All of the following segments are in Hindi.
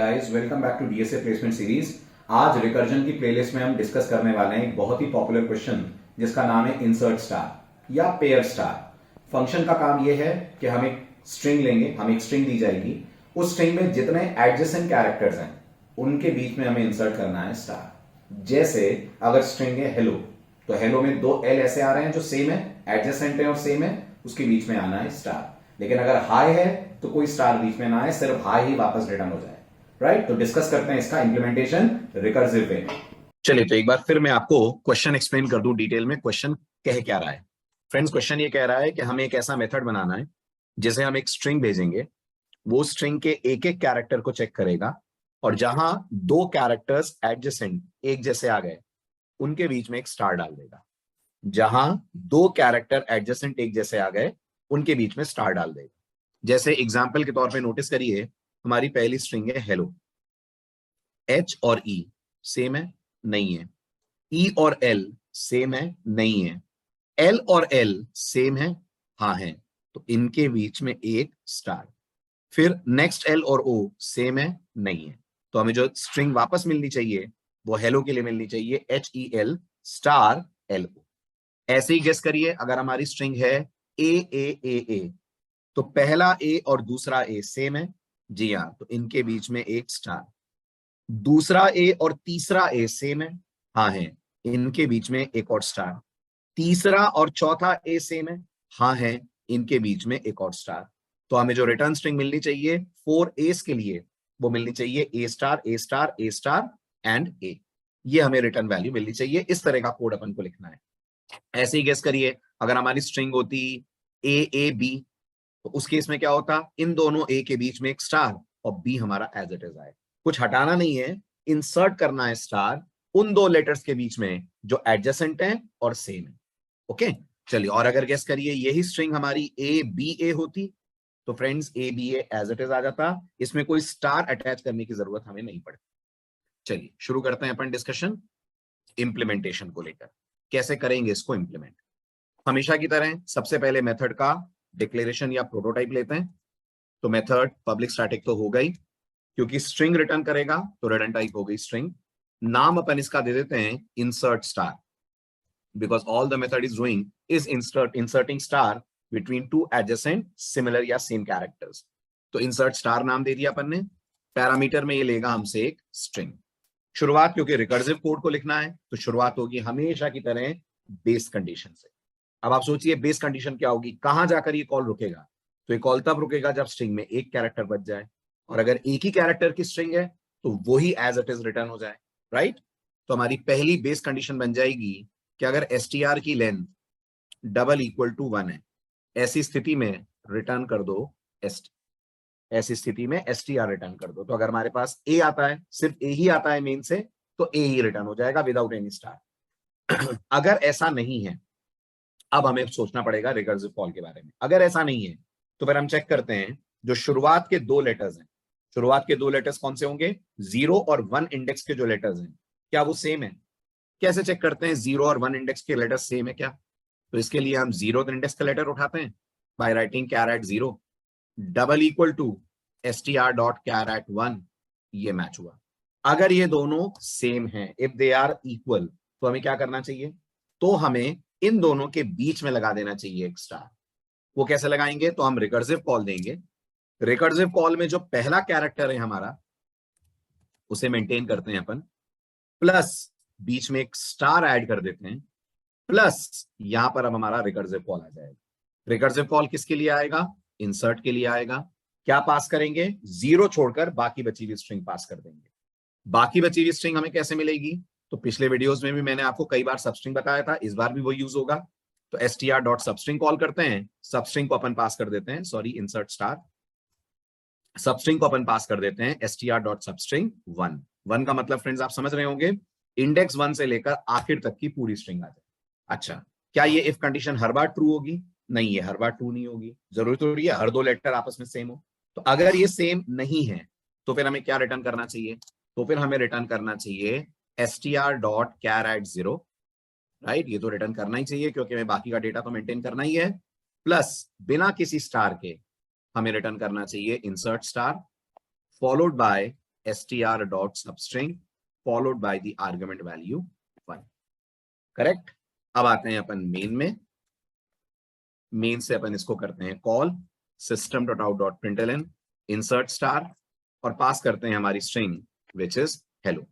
Guys, welcome back to DSA placement series. आज रिकर्जन की प्लेलिस्ट में हम डिस्कस करने वाले हैं एक बहुत ही पॉपुलर क्वेश्चन जिसका नाम है इंसर्ट स्टार या पेयर स्टार। फंक्शन का काम यह है कि हम एक स्ट्रिंग लेंगे, हम एक स्ट्रिंग दी जाएगी, उस स्ट्रिंग में जितने एडजेसेंट कैरेक्टर्स हैं उनके बीच में हमें इंसर्ट करना है स्टार। जैसे अगर स्ट्रिंग है हेलो, तो हेलो में दो एल ऐसे आ रहे हैं जो सेम है, एडजेसेंट है और सेम है, उसके बीच में आना है स्टार। लेकिन अगर हाई है तो कोई स्टार बीच में ना आए, सिर्फ हाई ही वापस रिटर्न हो जाए। राइट, तो डिस्कस करते हैं इसका इंप्लीमेंटेशन रिकर्सिव वे में। चलिए, तो एक बार फिर मैं आपको क्वेश्चन एक्सप्लेन कर दूं डिटेल में। क्वेश्चन कह क्या रहा है फ्रेंड्स? क्वेश्चन ये कह रहा है कि हमें एक ऐसा मेथड बनाना है जिसे हम एक स्ट्रिंग भेजेंगे, वो स्ट्रिंग के एक एक कैरेक्टर को चेक करेगा और जहां दो कैरेक्टर्स एडजेसेंट एक जैसे आ गए उनके बीच में एक स्टार डाल देगा। जहां दो कैरेक्टर एडजेसेंट एक जैसे आ गए उनके बीच में स्टार डाल देगा। जैसे एग्जाम्पल के तौर पे नोटिस करिए, हमारी पहली स्ट्रिंग है हेलो। एच और ई सेम है? नहीं है। ई और एल सेम है? नहीं है। एल और एल सेम है? हाँ है। तो इनके बीच में एक स्टार। फिर नेक्स्ट एल और ओ सेम है? नहीं है। तो हमें जो स्ट्रिंग वापस मिलनी चाहिए वो हेलो के लिए मिलनी चाहिए, H E L star L O. ऐसे ही गेस करिए, अगर हमारी स्ट्रिंग है ए ए ए ए, तो पहला ए और दूसरा ए सेम है? जी हाँ, तो इनके बीच में एक स्टार। दूसरा ए और तीसरा ए सेम है? हाँ है, इनके बीच में एक और स्टार। तीसरा और चौथा ए सेम है? हाँ है, इनके बीच में एक और स्टार। तो हमें जो रिटर्न स्ट्रिंग मिलनी चाहिए 4 एस के लिए, वो मिलनी चाहिए A star A star A star and A. ये हमें रिटर्न वैल्यू मिलनी चाहिए। इस तरह का कोड अपन को लिखना है। ऐसे ही गेस करिए, अगर हमारी स्ट्रिंग होती ए ए बी, तो उस केस में क्या होता? इन दोनों ए के बीच में एक स्टार और बी हमारा एज इट इज आए। कुछ हटाना नहीं है, इंसर्ट करना है स्टार उन दो लेटर्स के बीच में जो एडजेसेंट हैं और सेम है। ओके, चलिए, और अगर गेस करिए यही स्ट्रिंग हमारी ए बी ए होती, तो friends A B A as it is आ जाता। इसमें कोई स्टार अटैच करने की जरूरत हमें नहीं पड़ती। चलिए शुरू करते हैं अपन डिस्कशन इंप्लीमेंटेशन को लेकर। कैसे करेंगे इसको इंप्लीमेंट? हमेशा की तरह सबसे पहले मेथड का डिक्लेरेशन या प्रोटोटाइप लेते हैं। तो मेथड पब्लिक स्टैटिक तो होगा ही, क्योंकि स्ट्रिंग रिटर्न करेगा तो रिटर्न टाइप हो गई स्ट्रिंग। नाम अपन इसका दे देते हैं insert star, because all the method is doing is inserting star between two adjacent similar या सेम कैरेक्टर्स। तो इंसर्ट स्टार नाम दे दिया अपन ने। पैरामीटर में ये लेगा हमसे एक स्ट्रिंग। शुरुआत, क्योंकि रिकर्सिव कोड को लिखना है तो शुरुआत होगी हमेशा की तरह बेस कंडीशन से। अब आप सोचिए बेस कंडीशन क्या होगी, कहां जाकर ये कॉल रुकेगा? तो ये कॉल तब रुकेगा जब स्ट्रिंग में एक कैरेक्टर बच जाए, और अगर एक ही कैरेक्टर की स्ट्रिंग है तो वही एज इट इज रिटर्न हो जाए। राइट, तो हमारी पहली बेस कंडीशन बन जाएगी कि अगर एसटीआर की लेंथ डबल इक्वल टू 1 है, ऐसी स्थिति में रिटर्न कर दो एसटी। ऐसी स्थिति में एसटीआर रिटर्न कर दो। तो अगर हमारे पास ए आता है, सिर्फ ए ही आता है मेन से, तो ए ही रिटर्न हो जाएगा विदाउट एनी स्टार। अगर ऐसा नहीं है, अब हमें सोचना पड़ेगा रिकर्सिव कॉल के बारे में। अगर ऐसा नहीं है तो फिर हम चेक करते हैं जो शुरुआत के दो लेटर्स हैं। शुरुआत के दो लेटर्स कौन से होंगे? 0 और 1 इंडेक्स के जो लेटर्स हैं, क्या वो सेम है? कैसे चेक करते हैं 0 और 1 इंडेक्स के लेटर्स सेम है क्या? तो इसके लिए हम 0 इंडेक्स का लेटर उठाते हैं by writing caret 0 double equal to str dot caret 1। ये मैच हुआ। अगर ये दोनों सेम हैं, इफ दे आर इक्वल, तो हमें क्या करना चाहिए? तो हमें इन दोनों के बीच में लगा देना चाहिए एक स्टार। वो कैसे लगाएंगे? तो हम रिकर्सिव कॉल देंगे। रिकर्सिव कॉल में जो पहला कैरेक्टर है हमारा, उसे मेंटेन करते हैं अपन, प्लस बीच में एक स्टार ऐड कर देते हैं, प्लस यहां पर अब हमारा रिकर्सिव कॉल आ जाएगा। रिकर्सिव कॉल किसके लिए आएगा? इंसर्ट के लिए आएगा। क्या पास करेंगे? 0 छोड़कर बाकी बची हुई स्ट्रिंग पास कर देंगे। बाकी बची हुई स्ट्रिंग हमें कैसे मिलेगी? तो पिछले वीडियोस में भी मैंने आपको कई बार सबस्ट्रिंग बताया था, इस बार भी वो यूज होगा। तो str डॉट सबस्ट्रिंग कॉल करते हैं, सबस्ट्रिंग को अपन पास कर देते हैं, सॉरी इंसर्ट स्टार, सबस्ट्रिंग को अपन पास कर देते हैं str डॉट सबस्ट्रिंग 1। 1 का मतलब फ्रेंड्स आप समझ रहे होंगे, इंडेक्स 1 से लेकर आखिर तक की पूरी स्ट्रिंग आ जाए। अच्छा, क्या ये if condition her bar true होगी? नहीं, ये हर बार ट्रू नहीं होगी। जरूरी थोड़ी है हर दो लेटर आपस में सेम हो। तो अगर ये सेम नहीं है तो फिर हमें क्या रिटर्न करना चाहिए? तो फिर हमें रिटर्न करना चाहिए str डॉट कैरेट 0। राइट, ये तो रिटर्न करना ही चाहिए क्योंकि हमें बाकी का डेटा तो मेंटेन करना ही है। प्लस बिना किसी स्टार के हमें रिटर्न करना चाहिए insert star followed bye str dot substring followed by the argument value 1। Correct. अब आते हैं अपन मेन में। मेन से अपन इसको करते हैं call system dot out dot println insert star और पास करते हैं हमारी स्ट्रिंग विच इज हेलो।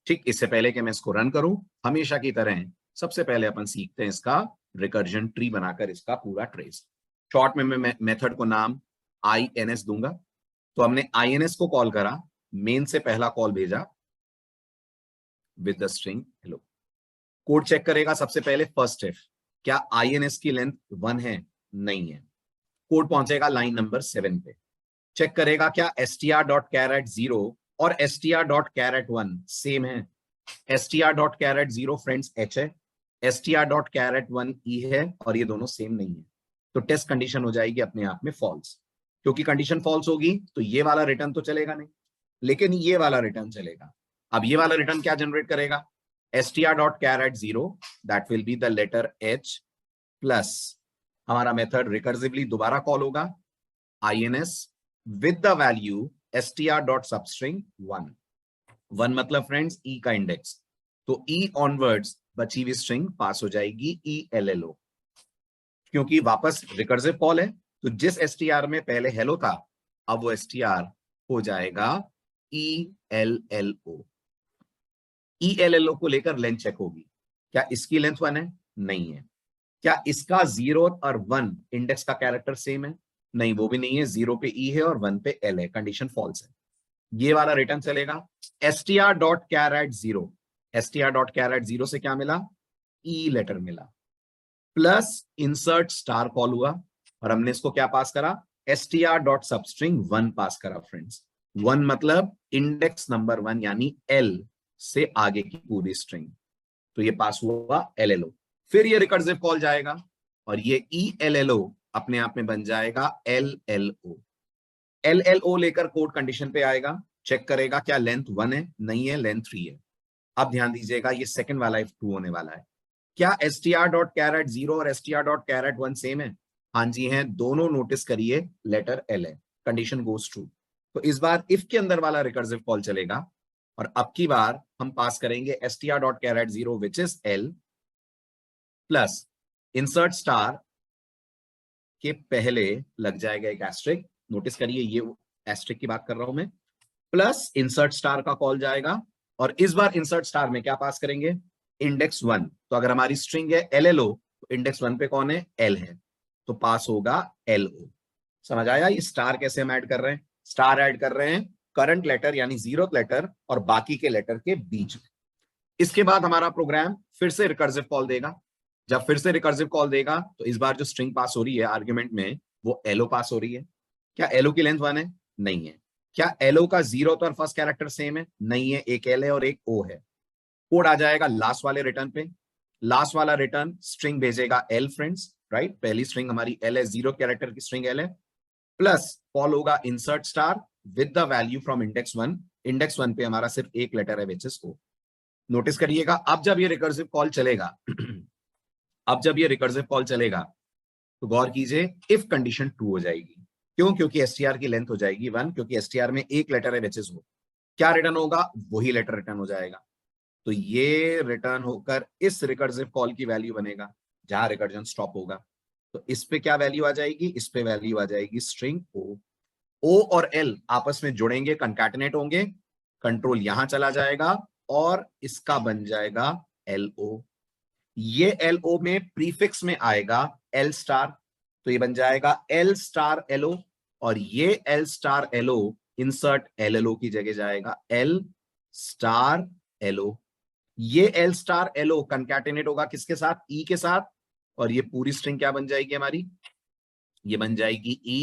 ठीक, इससे पहले कि मैं इसको रन करूं, हमेशा की तरह सबसे पहले अपन सीखते हैं इसका रिकर्जन ट्री बनाकर इसका पूरा ट्रेस। शॉर्ट में मैं मेथड को नाम ins दूंगा। तो हमने ins को कॉल करा, मेन से पहला कॉल भेजा with the string hello. Code check करेगा सबसे पहले फर्स्ट इफ क्या ins की लेंथ 1 है, नहीं है। कोड पहुंचेगा लाइन नंबर 7 पे। चेक करेगा क्या str.char@0 और str.char@1 सेम है। str.char@0 फ्रेंड्स h है, str.char@1 e है और ये दोनों सेम नहीं है। तो टेस्ट कंडीशन हो जाएगी अपने आप में फॉल्स। क्योंकि कंडीशन फॉल्स होगी तो ये वाला रिटर्न तो चलेगा नहीं, लेकिन ये वाला रिटर्न चलेगा। अब ये वाला रिटर्न क्या जनरेट करेगा? str.char@0 that will be the letter h plus हमारा मेथड रिकर्सिवली दोबारा कॉल होगा ins with the value str.substring 1 मतलब फ्रेंड्स e का इंडेक्स। तो e ऑनवर्ड्स बची हुई स्ट्रिंग पास हो जाएगी ello। क्योंकि वापस रिकर्सिव कॉल है तो जिस str में पहले हेलो था अब वो str हो जाएगा ello। ello को लेकर लेंथ चेक होगी। क्या इसकी लेंथ 1 है? नहीं है। क्या इसका 0 और 1 इंडेक्स का कैरेक्टर सेम है? नहीं, वो भी नहीं है। 0 पे e है और 1 पे l है। कंडीशन फॉल्स है। ये वाला रिटर्न चलेगा। str.char@0 str.char@0 से क्या मिला? e लेटर मिला प्लस इंसर्ट स्टार कॉल हुआ और हमने इसको क्या पास करा? str.substring 1 पास करा फ्रेंड्स। 1 मतलब इंडेक्स नंबर 1 यानी l से आगे की पूरी स्ट्रिंग। तो ये पास हुआ ello। फिर ये रिकर्सिव कॉल जाएगा और ये ello अपने आप में बन जाएगा LLO लेकर कोड कंडीशन पे आएगा। चेक करेगा क्या लेंथ 1 है? नहीं है, लेंथ 3 है। अब ध्यान दीजिएगा ये सेकंड वाला इफ ट्रू होने वाला है। क्या str.char@0 और str.char@1 सेम है? हाँ जी है, दोनों नोटिस करिए लेटर L है। Condition goes true. तो इस बार इफ के अंदर वाला रिकर्सिव कॉल चलेगा और अब की बार हम पास करेंगे str.char@0 which is L plus insert star के पहले लग जाएगा एक एस्ट्रिक। नोटिस करिए ये एस्ट्रिक की बात कर रहा हूं मैं। प्लस इंसर्ट स्टार का कॉल जाएगा और इस बार इंसर्ट स्टार में क्या पास करेंगे? इंडेक्स 1। तो अगर हमारी स्ट्रिंग है LLO तो इंडेक्स 1 पे कौन है? L है। तो पास होगा LO। समझ आया ये स्टार कैसे हम ऐड कर रहे हैं? स्टार ऐड कर रहे हैं करंट लेटर यानी 0th लेटर और बाकी के लेटर के बीच में। इसके बाद हमारा प्रोग्राम फिर से रिकर्सिव कॉल देगा। जब फिर से रिकर्सिव कॉल देगा तो इस बार जो स्ट्रिंग पास हो रही है आर्ग्यूमेंट में वो LO पास हो रही है। क्या LO की लेंथ 1 है? नहीं है। क्या LO का 0th और फर्स्ट कैरेक्टर सेम है? नहीं है, एक L है और एक O है। कोड आ जाएगा लास्ट वाले रिटर्न पे। लास्ट वाला रिटर्न स्ट्रिंग भेजेगा L फ्रेंड्स, राइट। पहली स्ट्रिंग हमारी L है, 0 कैरेक्टर की स्ट्रिंग L है प्लस कॉल होगा insert star with the value from index 1। Index 1 पे हमारा सिर्फ एक लेटर है विच इज O। नोटिस करिएगा अब जब ये रिकर्सिव कॉल चलेगा अब जब ये रिकर्सिव कॉल चलेगा तो गौर कीजिए इफ कंडीशन ट्रू हो जाएगी। क्यों? क्योंकि str की लेंथ हो जाएगी 1, क्योंकि str में एक लेटर है विच इज O। क्या रिटर्न होगा? वही लेटर रिटर्न हो जाएगा। तो ये रिटर्न होकर इस रिकर्सिव कॉल की वैल्यू बनेगा जहां रिकर्जन स्टॉप होगा। तो इस पे क्या वैल्यू आ जाएगी? इस पे वैल्यू आ जाएगी स्ट्रिंग O और L आपस में जुड़ेंगे, कंकैटिनेट होंगे, कंट्रोल यहां चला जाएगा और इसका बन जाएगा LO। ये LO में प्रीफिक्स में आएगा L स्टार, तो ये बन जाएगा L स्टार LO और ये L star LO insert LLO की जगह जाएगा L स्टार LO। ये L स्टार LO कंकैटिनेट होगा किसके साथ? E के साथ और ये पूरी स्ट्रिंग क्या बन जाएगी हमारी? ये बन जाएगी E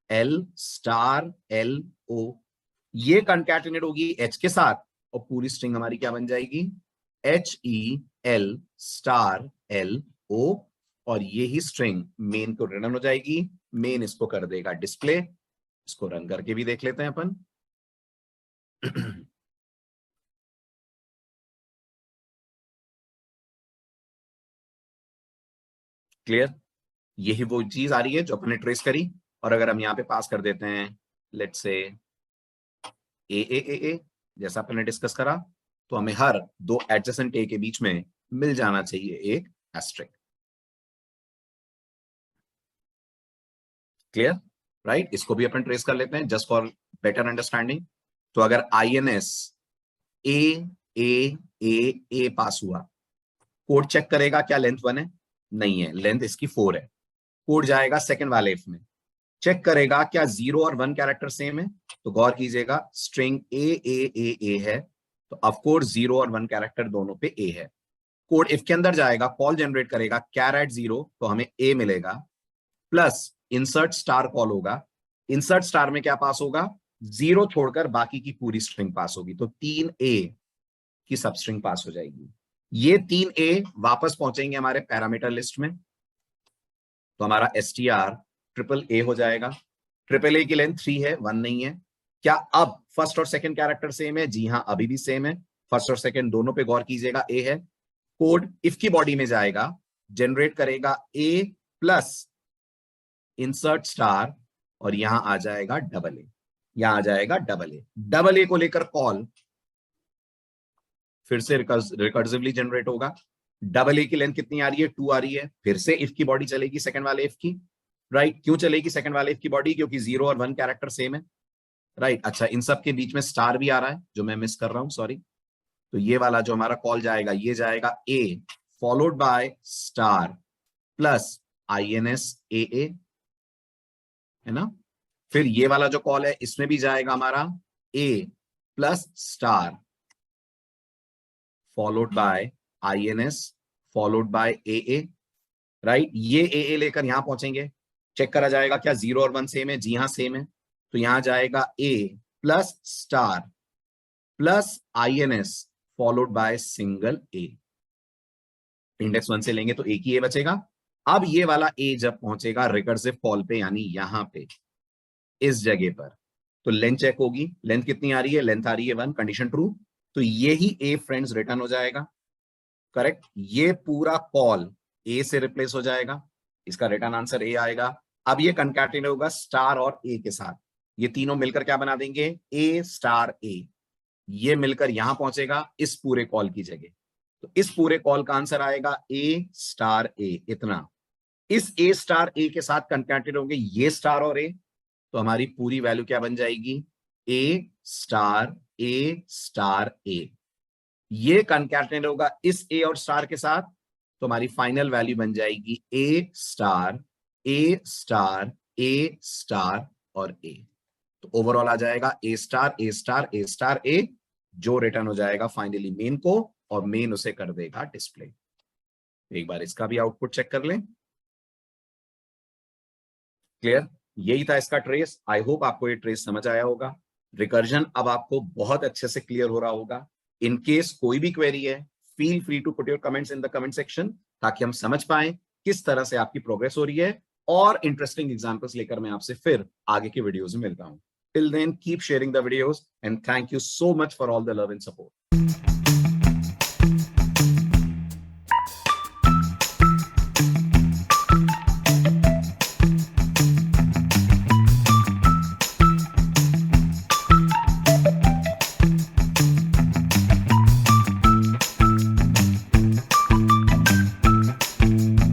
L स्टार LO। ये कंकैटिनेट होगी H के साथ और पूरी स्ट्रिंग हमारी क्या बन जाएगी? HEL स्टार LO और ये ही स्ट्रिंग मेन को रिटर्न हो जाएगी। मेन इसको कर देगा डिस्प्ले। इसको रन करके भी देख लेते हैं अपन। क्लियर? यही वो चीज आ रही है जो अपने ट्रेस करी। और अगर हम यहाँ पे पास कर देते हैं लेट्स से ए जैसा आपने डिस्कस करा, तो हमें हर दो एडजेसेंट ए के बीच में मिल जाना चाहिए एक एस्ट्रिक। Clear, right? इसको भी अपन ट्रेस कर लेते हैं जस्ट फॉर बेटर अंडरस्टैंडिंग। तो अगर INS ए ए ए ए पास हुआ, कोड चेक करेगा क्या लेंथ 1 है, नहीं है, लेंथ इसकी 4 है। कोड जाएगा सेकंड वाले इफ में, चेक करेगा क्या 0 और 1 कैरेक्टर सेम है, तो गौर कीजिएगा स्ट्रिंग ए है, तो ऑफकोर्स 0 और 1 कैरेक्टर दोनों पे ए है। कोड इफ के अंदर जाएगा, कॉल जनरेट करेगा कैरेट 0, तो हमें ए मिलेगा, प्लस इंसर्ट स्टार कॉल होगा। इंसर्ट स्टार में क्या पास होगा, 0 छोड़कर बाकी की पूरी स्ट्रिंग पास होगी, तो 3A की सब स्ट्रिंग पास हो जाएगी। ये 3A वापस पहुंचेंगे हमारे पैरामीटर लिस्ट में, तो हमारा STR ट्रिपल ए हो जाएगा। ट्रिपल ए की लेंथ 3 है, 1 नहीं है। क्या अब फर्स्ट और सेकंड कैरेक्टर सेम है? जी हां, अभी भी सेम है। फर्स्ट और सेकंड दोनों पे गौर कीजिएगा ए है। कोड इफ की बॉडी में जाएगा, जनरेट करेगा ए प्लस इंसर्ट स्टार, और यहां आ जाएगा डबल ए, यहां आ जाएगा डबल ए। डबल ए को लेकर कॉल फिर से रिकर्सिवली जनरेट होगा। डबल ए की लेंथ कितनी आ रही है, 2 आ रही है। फिर से इफ की बॉडी चलेगी सेकंड वाले इफ की, राइट? क्यों चलेगी सेकंड वाले इफ की बॉडी? क्योंकि 0 और 1 कैरेक्टर सेम है, राइट? अच्छा, इन सब के बीच में स्टार भी आ रहा है जो मैं मिस कर रहा हूं, सॉरी। तो ये वाला जो हमारा कॉल जाएगा, ये जाएगा A followed by star plus INS A, है ना? फिर ये वाला जो कॉल है, इसमें भी जाएगा हमारा A plus star followed by INS followed by A, right? ये ए लेकर यहां पहुंचेंगे, चेक करा जाएगा क्या 0 और 1 सेम है? जी हां, सेम है। तो यहां जाएगा A plus star plus INS followed by single A. Index 1 से लेंगे तो एक ही ए बचेगा। अब ये वाला ए जब पहुंचेगा रिकर्सिव कॉल पे, यानी यहां पे इस जगह पर, तो लेंथ चेक होगी। लेंथ कितनी आ रही है? लेंथ आ रही है 1, कंडीशन ट्रू। तो ये ही ए फ्रेंड्स रिटर्न हो जाएगा, करेक्ट? ये पूरा कॉल ए से रिप्लेस हो जाएगा, इसका रिटर्न आंसर ए आएगा। अब ये कंकैटिनेट होगा स्टार और ए के साथ, ये तीनों मिलकर क्या बना देंगे, ए स्टार ए। ये मिलकर यहां पहुंचेगा इस पूरे कॉल की जगह, तो इस पूरे कॉल का आंसर आएगा ए स्टार ए, इतना। इस ए स्टार ए के साथ कंकैटिनेट होंगे ये स्टार और ए, तो हमारी पूरी वैल्यू क्या बन जाएगी, ए स्टार ए। ये कंकैटिनेट होगा इस ए और स्टार के साथ, तो हमारी फाइनल वैल्यू बन जाएगी ए स्टार और ए। तो ओवरऑल आ जाएगा ए स्टार ए, जो रिटर्न हो जाएगा फाइनली मेन को, और मेन उसे कर देगा डिस्प्ले। एक बार इसका भी आउटपुट चेक कर लें। क्लियर? यही था इसका ट्रेस। आई होप आपको ये ट्रेस समझ आया होगा। रिकर्जन अब आपको बहुत अच्छे से क्लियर हो रहा होगा। इन केस कोई भी क्वेरी है, feel free to put your comments in the comment section, ताकि हम समझ पाए किस तरह से आपकी प्रोग्रेस हो रही है, और इंटरेस्टिंग एग्जांपल्स लेकर मैं आपसे फिर आगे के वीडियोस में मिलता हूं। Till then keep sharing the videos, and thank you so much for all the love and support.